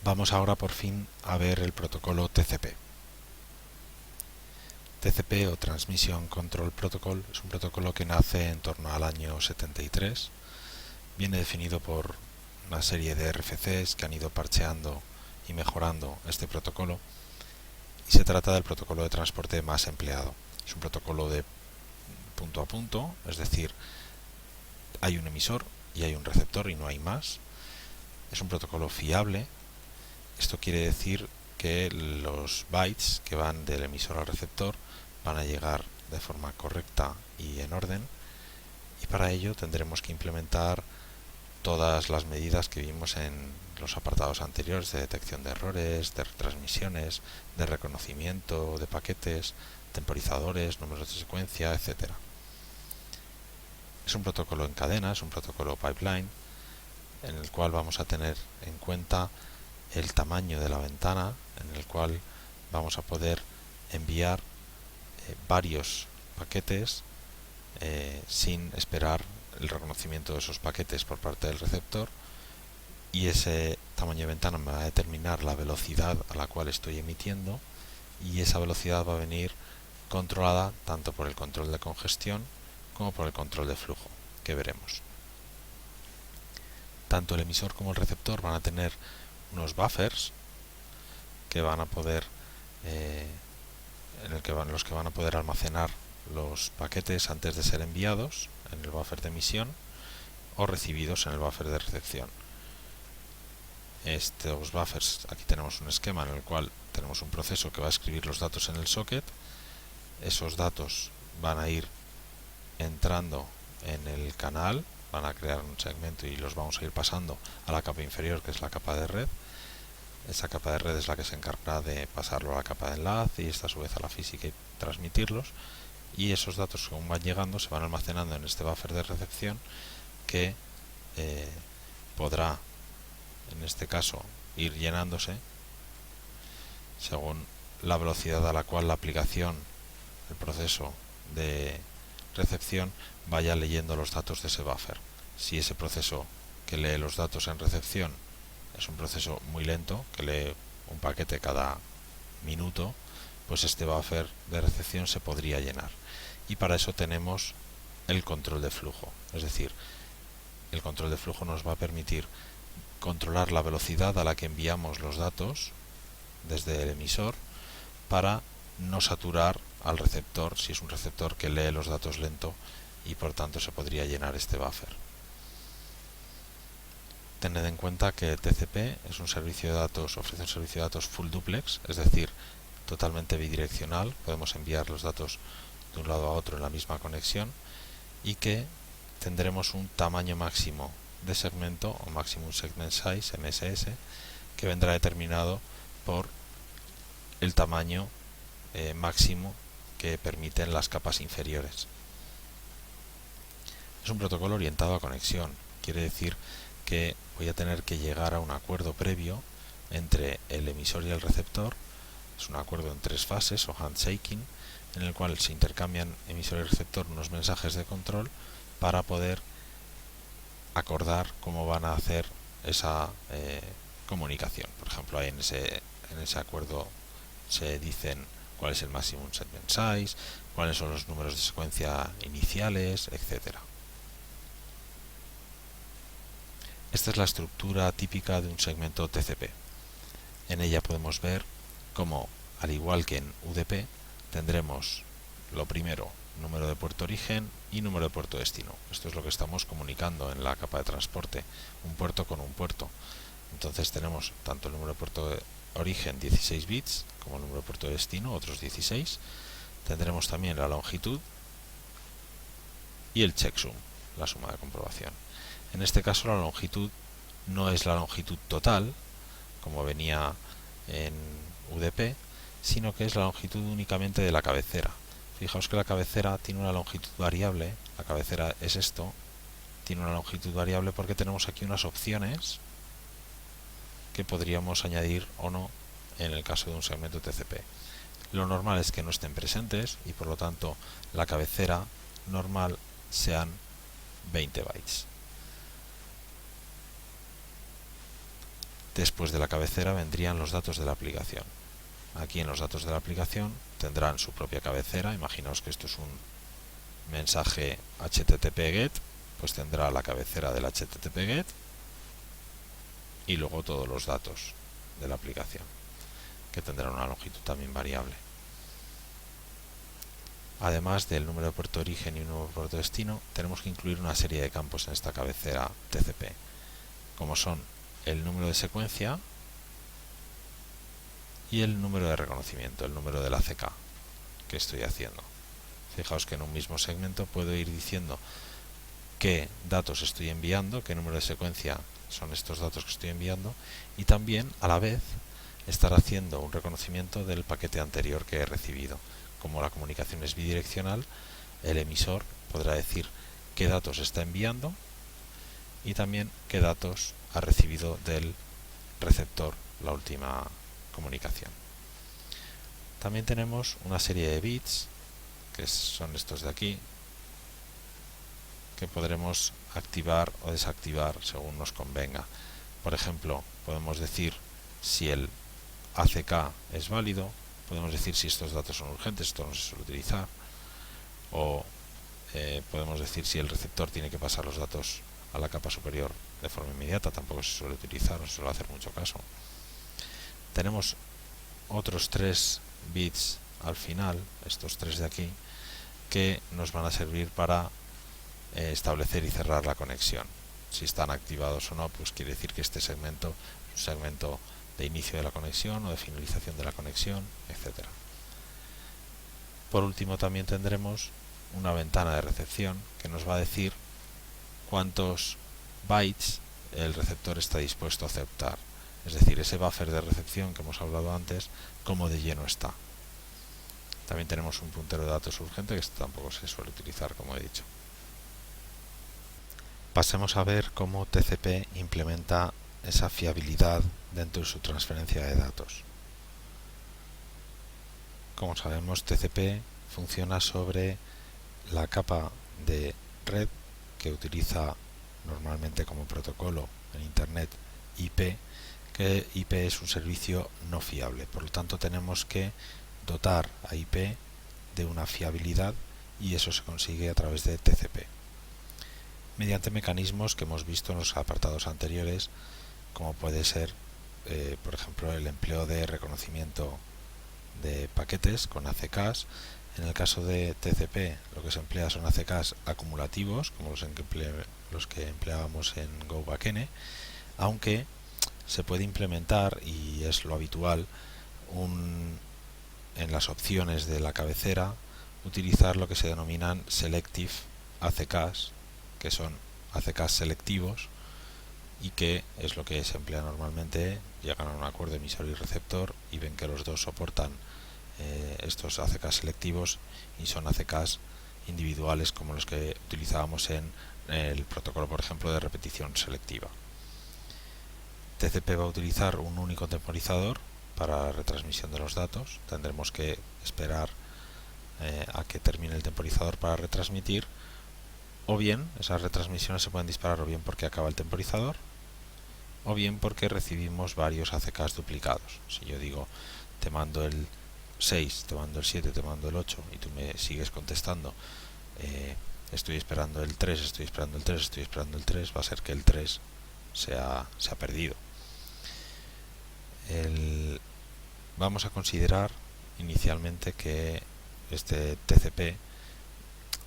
Vamos ahora por fin a ver el protocolo TCP. TCP o Transmission Control Protocol es un protocolo que nace en torno al año 73. Viene definido por una serie de RFCs que han ido parcheando y mejorando este protocolo, y se trata del protocolo de transporte más empleado. Es un protocolo de punto a punto, es decir, hay un emisor y hay un receptor y no hay más. Es un protocolo fiable. Esto quiere decir que los bytes que van del emisor al receptor van a llegar de forma correcta y en orden, y para ello tendremos que implementar todas las medidas que vimos en los apartados anteriores de detección de errores, de retransmisiones, de reconocimiento de paquetes, temporizadores, números de secuencia, etc. Es un protocolo en cadena, es un protocolo pipeline, en el cual vamos a tener en cuenta el tamaño de la ventana en el cual vamos a poder enviar varios paquetes sin esperar el reconocimiento de esos paquetes por parte del receptor, y ese tamaño de ventana me va a determinar la velocidad a la cual estoy emitiendo, y esa velocidad va a venir controlada tanto por el control de congestión como por el control de flujo, que veremos. Tanto el emisor como el receptor van a tener unos buffers que van a poder los que van a poder almacenar los paquetes antes de ser enviados en el buffer de emisión o recibidos en el buffer de recepción. Estos buffers, aquí tenemos un esquema en el cual tenemos un proceso que va a escribir los datos en el socket. Esos datos van a ir entrando en el canal, van a crear un segmento y los vamos a ir pasando a la capa inferior, que es la capa de red. Esa capa de red es la que se encarga de pasarlo a la capa de enlace y esta a su vez a la física y transmitirlos, y esos datos, según van llegando, se van almacenando en este buffer de recepción que podrá en este caso ir llenándose según la velocidad a la cual la aplicación, el proceso de recepción, vaya leyendo los datos de ese buffer. Si ese proceso que lee los datos en recepción es un proceso muy lento, que lee un paquete cada minuto, pues este buffer de recepción se podría llenar. Y para eso tenemos el control de flujo. Es decir, el control de flujo nos va a permitir controlar la velocidad a la que enviamos los datos desde el emisor para no saturar al receptor si es un receptor que lee los datos lento, y por tanto se podría llenar este buffer. Tened en cuenta que TCP es un servicio de datos, ofrece un servicio de datos full duplex, es decir, totalmente bidireccional. Podemos enviar los datos de un lado a otro en la misma conexión, y que tendremos un tamaño máximo de segmento o maximum segment size, MSS, que vendrá determinado por el tamaño máximo que permiten las capas inferiores. Es un protocolo orientado a conexión, quiere decir que voy a tener que llegar a un acuerdo previo entre el emisor y el receptor. Es un acuerdo en 3 fases o handshaking, en el cual se intercambian emisor y receptor unos mensajes de control para poder acordar cómo van a hacer esa comunicación. Por ejemplo, en ese acuerdo se dicen cuál es el maximum segment size, cuáles son los números de secuencia iniciales, etc. Esta es la estructura típica de un segmento TCP. En ella podemos ver cómo, al igual que en UDP, tendremos lo primero, número de puerto origen y número de puerto destino. Esto es lo que estamos comunicando en la capa de transporte, un puerto con un puerto. Entonces tenemos tanto el número de puerto de origen 16 bits como el número de puerto de destino, otros 16. Tendremos también la longitud y el checksum, la suma de comprobación. En este caso la longitud no es la longitud total, como venía en UDP, sino que es la longitud únicamente de la cabecera. Fijaos que la cabecera tiene una longitud variable, la cabecera es esto, tiene una longitud variable porque tenemos aquí unas opciones que podríamos añadir o no en el caso de un segmento TCP. Lo normal es que no estén presentes y por lo tanto la cabecera normal sean 20 bytes. Después de la cabecera vendrían los datos de la aplicación. Aquí en los datos de la aplicación tendrán su propia cabecera. Imaginaos que esto es un mensaje HTTP GET, pues tendrá la cabecera del HTTP GET y luego todos los datos de la aplicación, que tendrán una longitud también variable. Además del número de puerto origen y un nuevo puerto destino, tenemos que incluir una serie de campos en esta cabecera TCP, como son el número de secuencia y el número de reconocimiento, el número del ACK que estoy haciendo. Fijaos que en un mismo segmento puedo ir diciendo qué datos estoy enviando, qué número de secuencia son estos datos que estoy enviando, y también a la vez estar haciendo un reconocimiento del paquete anterior que he recibido. Como la comunicación es bidireccional, el emisor podrá decir qué datos está enviando y también qué datos ha recibido del receptor la última comunicación. También tenemos una serie de bits, que son estos de aquí, que podremos activar o desactivar según nos convenga. Por ejemplo, podemos decir si el ACK es válido, podemos decir si estos datos son urgentes, esto no se suele utilizar, o podemos decir si el receptor tiene que pasar los datos a la capa superior de forma inmediata, tampoco se suele utilizar, no se suele hacer mucho caso. Tenemos otros 3 bits al final, estos 3 de aquí, que nos van a servir para establecer y cerrar la conexión. Si están activados o no, pues quiere decir que este segmento es un segmento de inicio de la conexión o de finalización de la conexión, etc. Por último, también tendremos una ventana de recepción que nos va a decir cuántos bytes el receptor está dispuesto a aceptar. Es decir, ese buffer de recepción que hemos hablado antes, cómo de lleno está. También tenemos un puntero de datos urgente, que esto tampoco se suele utilizar, como he dicho. Pasemos a ver cómo TCP implementa esa fiabilidad dentro de su transferencia de datos. Como sabemos, TCP funciona sobre la capa de red que utiliza normalmente como protocolo en Internet IP, que IP es un servicio no fiable. Por lo tanto, tenemos que dotar a IP de una fiabilidad y eso se consigue a través de TCP, mediante mecanismos que hemos visto en los apartados anteriores, como puede ser, por ejemplo, el empleo de reconocimiento de paquetes con ACKs. En el caso de TCP, lo que se emplea son ACKs acumulativos, como los que empleábamos en GoBackN, aunque se puede implementar, y es lo habitual, en las opciones de la cabecera, utilizar lo que se denominan Selective ACKs, que son ACKs selectivos, y que es lo que se emplea normalmente. Llegan a un acuerdo emisor y receptor y ven que los dos soportan estos ACKs selectivos y son ACKs individuales, como los que utilizábamos en el protocolo, por ejemplo, de repetición selectiva. TCP va a utilizar un único temporizador para la retransmisión de los datos. Tendremos que esperar a que termine el temporizador para retransmitir, o bien esas retransmisiones se pueden disparar o bien porque acaba el temporizador o bien porque recibimos varios ACKs duplicados. Si yo digo te mando el 6, te mando el 7, te mando el 8 y tú me sigues contestando estoy esperando el 3, estoy esperando el 3, estoy esperando el 3, va a ser que el 3 se ha perdido. Vamos a considerar inicialmente que este TCP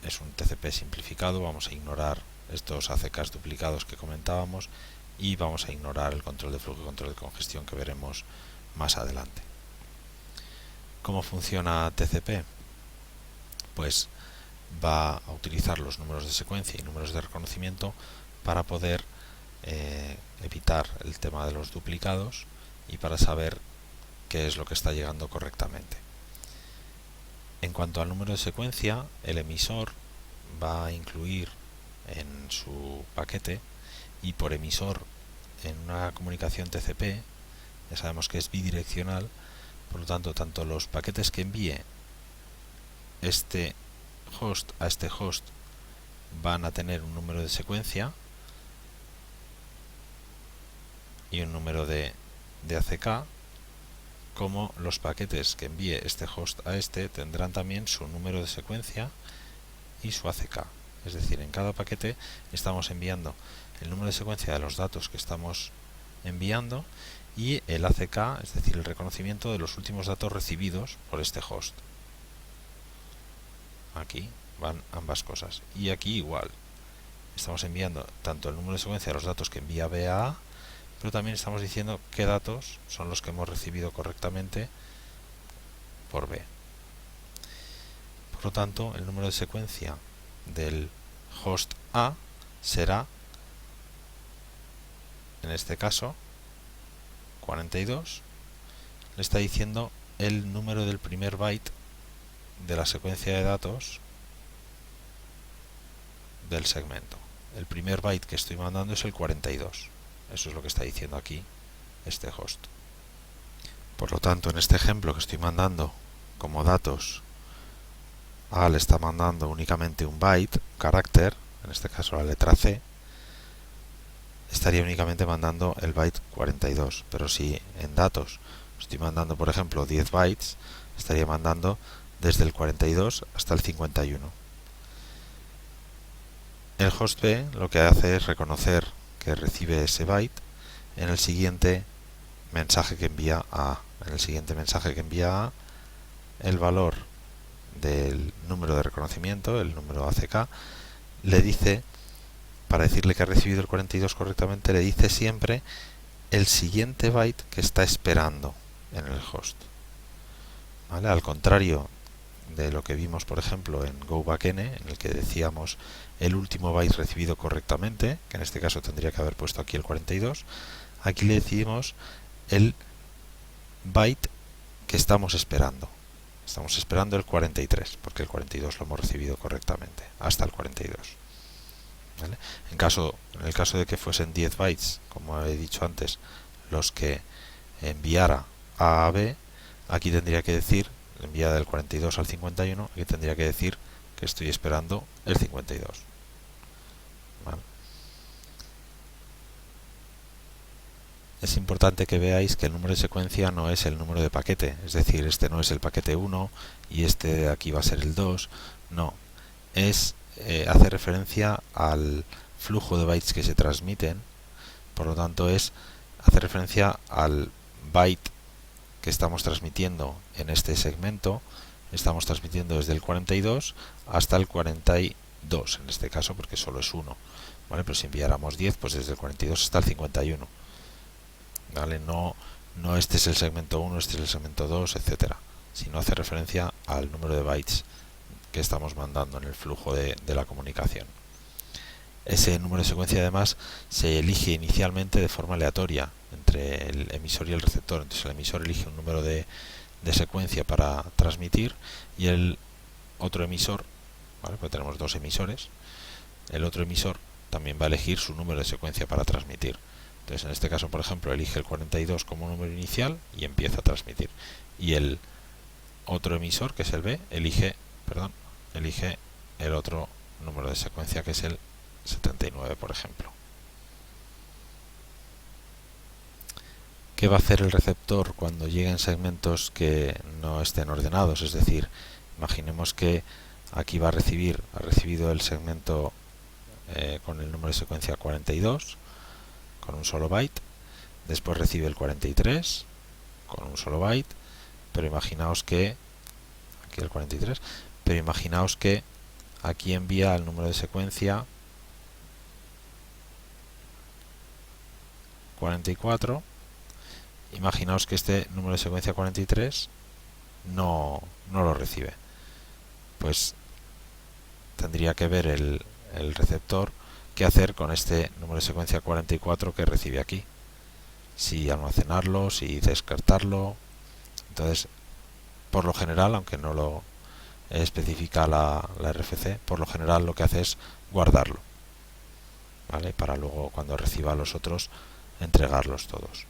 es un TCP simplificado. Vamos a ignorar estos ACKs duplicados que comentábamos y vamos a ignorar el control de flujo y control de congestión que veremos más adelante. ¿Cómo funciona TCP? Pues va a utilizar los números de secuencia y números de reconocimiento para poder evitar el tema de los duplicados y para saber qué es lo que está llegando correctamente. En cuanto al número de secuencia, el emisor va a incluir en su paquete, y por emisor en una comunicación TCP ya sabemos que es bidireccional, por lo tanto, tanto los paquetes que envíe este host a este host van a tener un número de secuencia y un número de de ACK, como los paquetes que envíe este host a este tendrán también su número de secuencia y su ACK. Es decir, en cada paquete estamos enviando el número de secuencia de los datos que estamos enviando y el ACK, es decir, el reconocimiento de los últimos datos recibidos por este host. Aquí van ambas cosas. Y aquí igual. Estamos enviando tanto el número de secuencia de los datos que envía B a A, pero también estamos diciendo qué datos son los que hemos recibido correctamente por B. Por lo tanto, el número de secuencia del host A será, en este caso, 42. Le está diciendo el número del primer byte de la secuencia de datos del segmento. El primer byte que estoy mandando es el 42. Eso es lo que está diciendo aquí este host. Por lo tanto, en este ejemplo que estoy mandando como datos, A le está mandando únicamente un byte, un carácter, en este caso la letra C, estaría únicamente mandando el byte 42. Pero si en datos estoy mandando, por ejemplo, 10 bytes, estaría mandando desde el 42 hasta el 51. El host B lo que hace es reconocer que recibe ese byte en el siguiente mensaje que envía a A. En el siguiente mensaje que envía a A, el valor del número de reconocimiento, el número ACK, le dice, para decirle que ha recibido el 42 correctamente, le dice siempre el siguiente byte que está esperando en el host. ¿Vale? Al contrario de lo que vimos, por ejemplo, en GoBackN, en el que decíamos el último byte recibido correctamente, que en este caso tendría que haber puesto aquí el 42, aquí le decimos el byte que estamos esperando. Estamos esperando el 43, porque el 42 lo hemos recibido correctamente, hasta el 42. ¿Vale? En el caso de que fuesen 10 bytes, como he dicho antes, los que enviara A a B, aquí tendría que decir, enviada del 42 al 51, aquí tendría que decir que estoy esperando el 52. ¿Vale? Es importante que veáis que el número de secuencia no es el número de paquete, es decir, este no es el paquete 1 y este de aquí va a ser el 2, no, hace referencia al flujo de bytes que se transmiten, por lo tanto hace referencia al byte que estamos transmitiendo en este segmento. Estamos transmitiendo desde el 42 hasta el 42, en este caso porque solo es 1, ¿vale? Pero si enviáramos 10, pues desde el 42 hasta el 51. ¿Vale? No este es el segmento 1, este es el segmento 2, etcétera, sino hace referencia al número de bytes que estamos mandando en el flujo de la comunicación. Ese número de secuencia además se elige inicialmente de forma aleatoria entre el emisor y el receptor. Entonces el emisor elige un número de secuencia para transmitir y el otro emisor, ¿vale? Pues tenemos dos emisores, el otro emisor también va a elegir su número de secuencia para transmitir. Entonces en este caso, por ejemplo, elige el 42 como número inicial y empieza a transmitir. Y el otro emisor, que es el B, elige el otro número de secuencia, que es el 79, por ejemplo. ¿Qué va a hacer el receptor cuando lleguen segmentos que no estén ordenados? Es decir, imaginemos que aquí ha recibido el segmento con el número de secuencia 42 con un solo byte, después recibe el 43 con un solo byte, pero imaginaos que aquí el 43, pero imaginaos que aquí envía el número de secuencia 44. Imaginaos que este número de secuencia 43 no lo recibe. Pues tendría que ver el receptor qué hacer con este número de secuencia 44 que recibe aquí. Si almacenarlo, si descartarlo. Entonces, por lo general, aunque no lo especifica la RFC, por lo general lo que hace es guardarlo, ¿vale? Para luego, cuando reciba los otros, entregarlos todos.